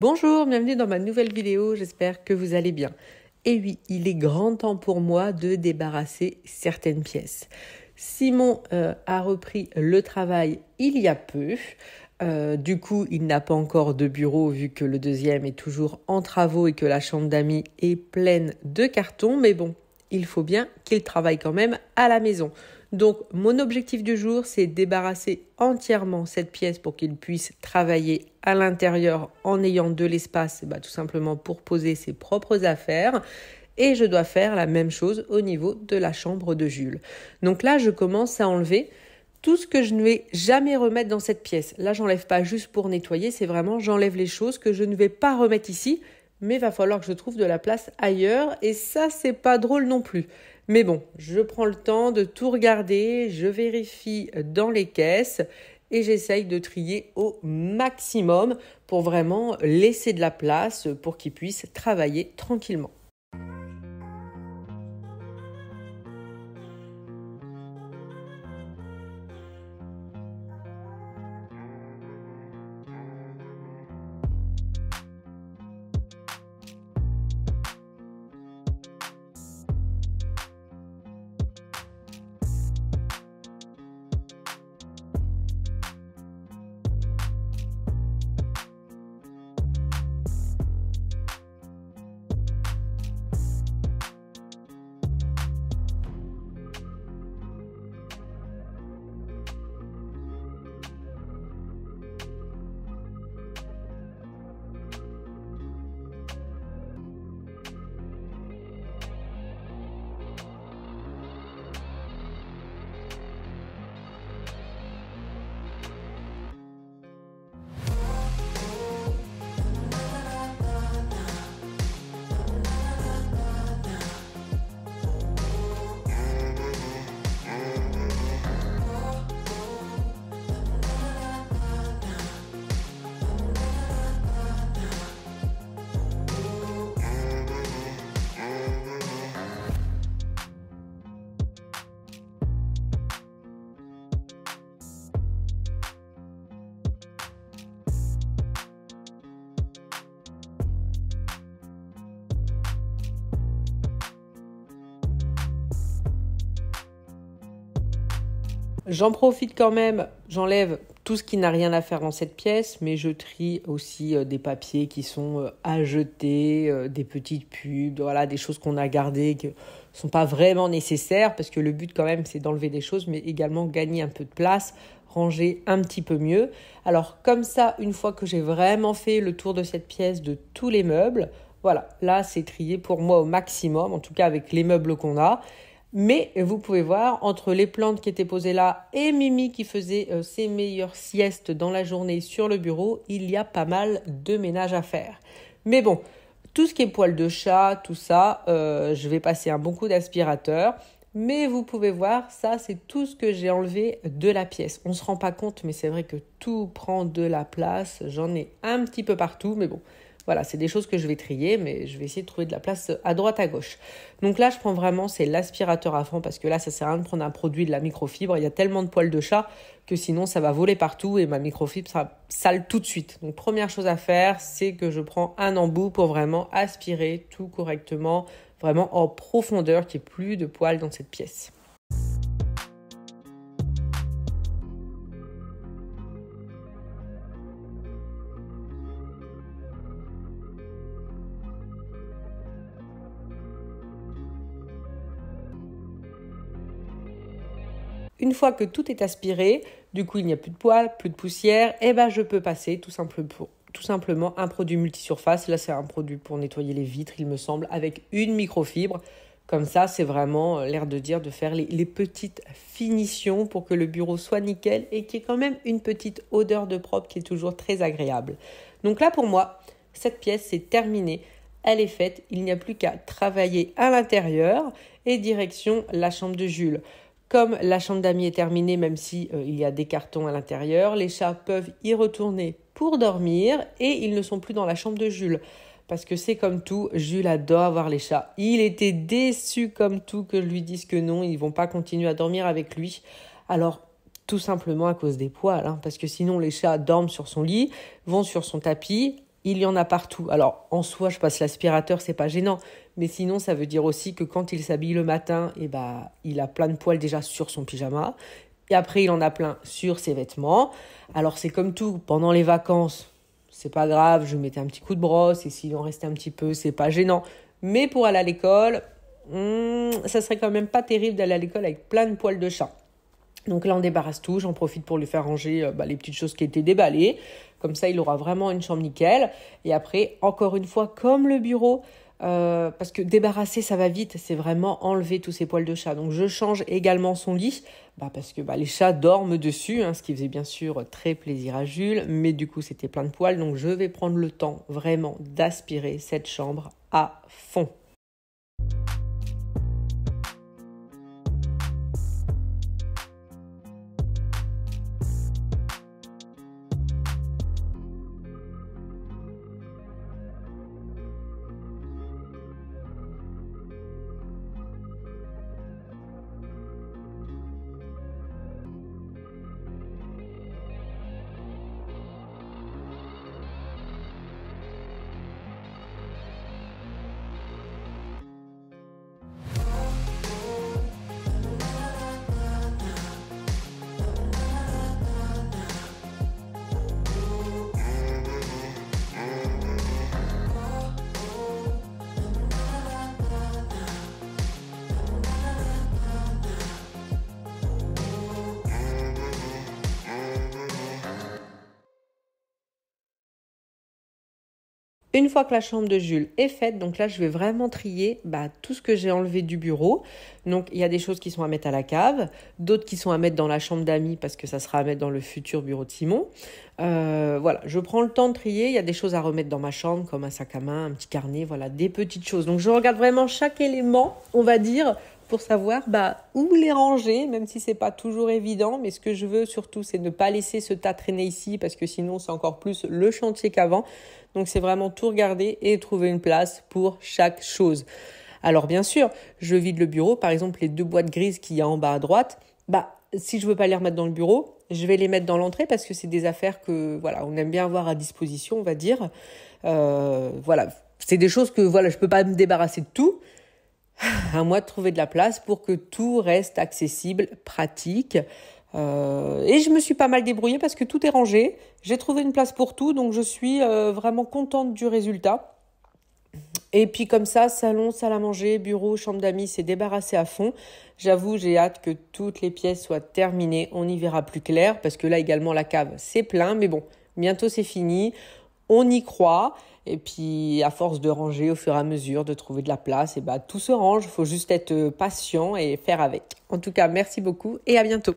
Bonjour, bienvenue dans ma nouvelle vidéo, j'espère que vous allez bien. Et oui, il est grand temps pour moi de débarrasser certaines pièces. Simon a repris le travail il y a peu. Du coup, il n'a pas encore de bureau vu que le deuxième est toujours en travaux et que la chambre d'amis est pleine de cartons. Mais bon, il faut bien qu'il travaille quand même à la maison. Donc, mon objectif du jour, c'est débarrasser entièrement cette pièce pour qu'il puisse travailler à l'intérieur en ayant de l'espace, tout simplement pour poser ses propres affaires. Et je dois faire la même chose au niveau de la chambre de Jules. Donc là, je commence à enlever tout ce que je ne vais jamais remettre dans cette pièce. Là, j'enlève pas juste pour nettoyer, c'est vraiment j'enlève les choses que je ne vais pas remettre ici, mais il va falloir que je trouve de la place ailleurs et ça, c'est pas drôle non plus. Mais bon, je prends le temps de tout regarder, je vérifie dans les caisses et j'essaye de trier au maximum pour vraiment laisser de la place pour qu'il puisse travailler tranquillement. J'en profite quand même, j'enlève tout ce qui n'a rien à faire dans cette pièce, mais je trie aussi des papiers qui sont à jeter, des petites pubs, voilà, des choses qu'on a gardées qui ne sont pas vraiment nécessaires, parce que le but quand même c'est d'enlever des choses, mais également gagner un peu de place, ranger un petit peu mieux. Alors comme ça, une fois que j'ai vraiment fait le tour de cette pièce, de tous les meubles, voilà, là c'est trié pour moi au maximum, en tout cas avec les meubles qu'on a. Mais vous pouvez voir, entre les plantes qui étaient posées là et Mimi qui faisait ses meilleures siestes dans la journée sur le bureau, il y a pas mal de ménage à faire. Mais bon, tout ce qui est poils de chat, tout ça, je vais passer un bon coup d'aspirateur. Mais vous pouvez voir, ça c'est tout ce que j'ai enlevé de la pièce. On ne se rend pas compte, mais c'est vrai que tout prend de la place. J'en ai un petit peu partout, mais bon. Voilà, c'est des choses que je vais trier, mais je vais essayer de trouver de la place à droite, à gauche. Donc là, je prends vraiment, c'est l'aspirateur à fond, parce que là, ça sert à rien de prendre un produit de la microfibre. Il y a tellement de poils de chat que sinon, ça va voler partout et ma microfibre sera sale tout de suite. Donc, première chose à faire, c'est que je prends un embout pour vraiment aspirer tout correctement, vraiment en profondeur, qu'il n'y ait plus de poils dans cette pièce. Une fois que tout est aspiré, du coup il n'y a plus de poils, plus de poussière, et je peux passer tout simplement un produit multisurface. Là c'est un produit pour nettoyer les vitres, il me semble, avec une microfibre. Comme ça, c'est vraiment l'air de dire de faire les petites finitions pour que le bureau soit nickel et qu'il y ait quand même une petite odeur de propre qui est toujours très agréable. Donc là pour moi, cette pièce c'est terminé. Elle est faite, il n'y a plus qu'à travailler à l'intérieur et direction la chambre de Jules. Comme la chambre d'amis est terminée, même si il y a des cartons à l'intérieur, les chats peuvent y retourner pour dormir et ils ne sont plus dans la chambre de Jules. Parce que c'est comme tout, Jules adore avoir les chats. Il était déçu comme tout que je lui dise que non, ils ne vont pas continuer à dormir avec lui. Alors, tout simplement à cause des poils, parce que sinon les chats dorment sur son lit, vont sur son tapis, il y en a partout. Alors, en soi, je passe l'aspirateur, c'est pas gênant. Mais sinon, ça veut dire aussi que quand il s'habille le matin, il a plein de poils déjà sur son pyjama. Et après, il en a plein sur ses vêtements. Alors, c'est comme tout. Pendant les vacances, c'est pas grave, je mettais un petit coup de brosse. Et s'il en restait un petit peu, c'est pas gênant. Mais pour aller à l'école, ça serait quand même pas terrible d'aller à l'école avec plein de poils de chat. Donc là, on débarrasse tout. J'en profite pour lui faire ranger les petites choses qui étaient déballées. Comme ça, il aura vraiment une chambre nickel. Et après, encore une fois, comme le bureau, parce que débarrasser, ça va vite. C'est vraiment enlever tous ces poils de chat. Donc, je change également son lit. Parce que les chats dorment dessus, ce qui faisait bien sûr très plaisir à Jules. Mais du coup, c'était plein de poils. Donc, je vais prendre le temps vraiment d'aspirer cette chambre à fond. Une fois que la chambre de Jules est faite, donc là, je vais vraiment trier tout ce que j'ai enlevé du bureau. Donc, il y a des choses qui sont à mettre à la cave, d'autres qui sont à mettre dans la chambre d'amis parce que ça sera à mettre dans le futur bureau de Simon. Voilà, je prends le temps de trier. Il y a des choses à remettre dans ma chambre comme un sac à main, un petit carnet, voilà, des petites choses. Donc, je regarde vraiment chaque élément, on va dire, pour savoir où les ranger, même si c'est pas toujours évident. Mais ce que je veux surtout, c'est ne pas laisser ce tas traîner ici parce que sinon, c'est encore plus le chantier qu'avant. Donc, c'est vraiment tout regarder et trouver une place pour chaque chose. Alors, bien sûr, je vide le bureau. Par exemple, les 2 boîtes grises qu'il y a en bas à droite, si je veux pas les remettre dans le bureau, je vais les mettre dans l'entrée parce que c'est des affaires que, on aime bien avoir à disposition, on va dire. C'est des choses que, je peux pas me débarrasser de tout. À moi de trouver de la place pour que tout reste accessible, pratique. Et je me suis pas mal débrouillée parce que tout est rangé. J'ai trouvé une place pour tout, donc je suis vraiment contente du résultat. Et puis comme ça, salon, salle à manger, bureau, chambre d'amis, c'est débarrassé à fond. J'avoue, j'ai hâte que toutes les pièces soient terminées. On y verra plus clair parce que là également la cave, c'est plein. Mais bon, bientôt c'est fini. On y croit. Et puis, à force de ranger au fur et à mesure, de trouver de la place, tout se range. Il faut juste être patient et faire avec. En tout cas, merci beaucoup et à bientôt.